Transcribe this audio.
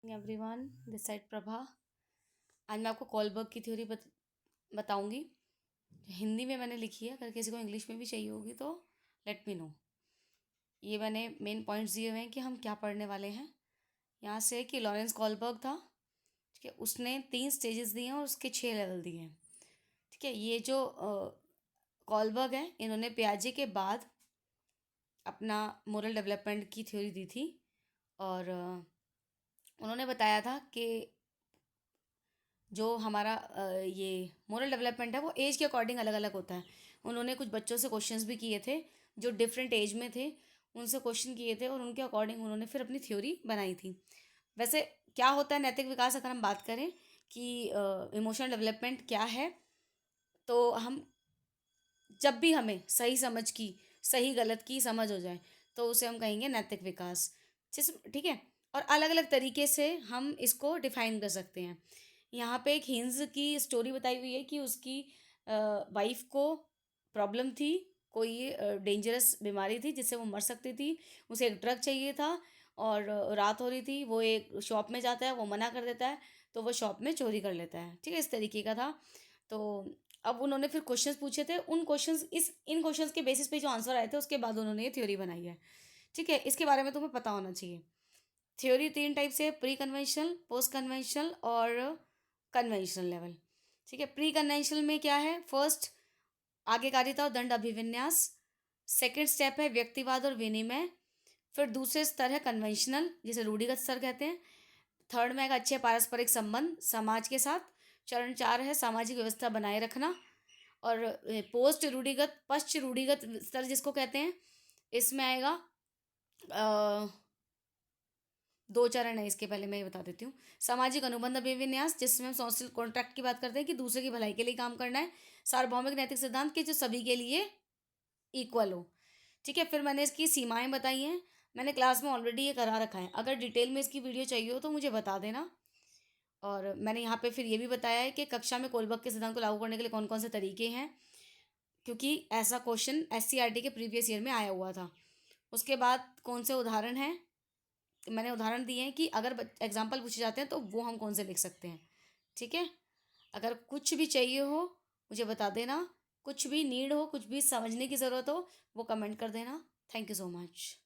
Everyone, this side Prabha. आज मैं आपको कॉलबर्ग की थ्योरी बताऊंगी। हिंदी में मैंने लिखी है, अगर किसी को इंग्लिश में भी चाहिए होगी तो लेट मी नो। ये मैंने मेन पॉइंट्स दिए हुए हैं कि हम क्या पढ़ने वाले हैं। यहाँ से कि लॉरेंस कॉलबर्ग था, ठीक है, उसने 3 स्टेजेस दिए हैं और उसके 6 लेवल दिए हैं। ठीक है, ये जो कॉलबर्ग है, इन्होंने पियाजे के बाद अपना मोरल डेवलपमेंट की थ्योरी दी थी। और उन्होंने बताया था कि जो हमारा ये मोरल डेवलपमेंट है वो एज के अकॉर्डिंग अलग अलग होता है। उन्होंने कुछ बच्चों से क्वेश्चंस भी किए थे जो डिफरेंट एज में थे, उनसे क्वेश्चन किए थे और उनके अकॉर्डिंग उन्होंने फिर अपनी थ्योरी बनाई थी। वैसे क्या होता है नैतिक विकास, अगर हम बात करें कि इमोशनल डेवलपमेंट क्या है, तो हम जब भी हमें सही समझ की सही गलत की समझ हो जाए तो उसे हम कहेंगे नैतिक विकास। ठीक है, और अलग अलग तरीके से हम इसको डिफाइन कर सकते हैं। यहाँ पे एक हिंज की स्टोरी बताई हुई है कि उसकी वाइफ को प्रॉब्लम थी, कोई डेंजरस बीमारी थी जिससे वो मर सकती थी। उसे एक ड्रग चाहिए था और रात हो रही थी, वो एक शॉप में जाता है, वो मना कर देता है तो वो शॉप में चोरी कर लेता है। ठीक है, इस तरीके का था। तो अब उन्होंने फिर क्वेश्चंस पूछे थे, उन क्वेश्चंस इन क्वेश्चंस के बेसिस पे जो आंसर आए थे उसके बाद उन्होंने ये थ्योरी बनाई है। ठीक है, इसके बारे में तुम्हें पता होना चाहिए। थ्योरी 3 टाइप से, प्री कन्वेंशनल, पोस्ट कन्वेंशनल और कन्वेंशनल लेवल। ठीक है, प्री कन्वेंशनल में क्या है? फर्स्ट, आज्ञाकारिता और दंड अभिविन्यास। सेकंड स्टेप है व्यक्तिवाद और विनिमय। फिर दूसरे स्तर है कन्वेंशनल, जिसे रूढ़िगत स्तर कहते हैं। थर्ड में एक अच्छे पारस्परिक संबंध समाज के साथ। चरण 4 है सामाजिक व्यवस्था बनाए रखना। और पोस्ट रूढ़िगत, पश्च रूढ़िगत स्तर जिसको कहते हैं, इसमें आएगा 2 चरण है इसके। पहले मैं ये बता देती हूँ। सामाजिक अनुबंध अभिविन्यास, जिसमें हम सोशल कॉन्ट्रैक्ट की बात करते हैं कि दूसरे की भलाई के लिए काम करना है। सार्वभौमिक नैतिक सिद्धांत के जो सभी के लिए इक्वल हो। ठीक है, फिर मैंने इसकी सीमाएं बताई हैं। मैंने क्लास में ऑलरेडी ये करा रखा है, अगर डिटेल में इसकी वीडियो चाहिए हो तो मुझे बता देना। और मैंने यहाँ पे फिर ये भी बताया है कि कक्षा में कोलबर्ग के सिद्धांत को लागू करने के लिए कौन कौन से तरीके हैं, क्योंकि ऐसा क्वेश्चन एससीईआरटी के प्रीवियस ईयर में आया हुआ था। उसके बाद कौन से उदाहरण हैं, मैंने उदाहरण दिए हैं कि अगर एग्जाम्पल पूछे जाते हैं तो वो हम कौन से लिख सकते हैं। ठीक है, अगर कुछ भी चाहिए हो मुझे बता देना, कुछ भी नीड हो, कुछ भी समझने की ज़रूरत हो वो कमेंट कर देना। Thank you so much.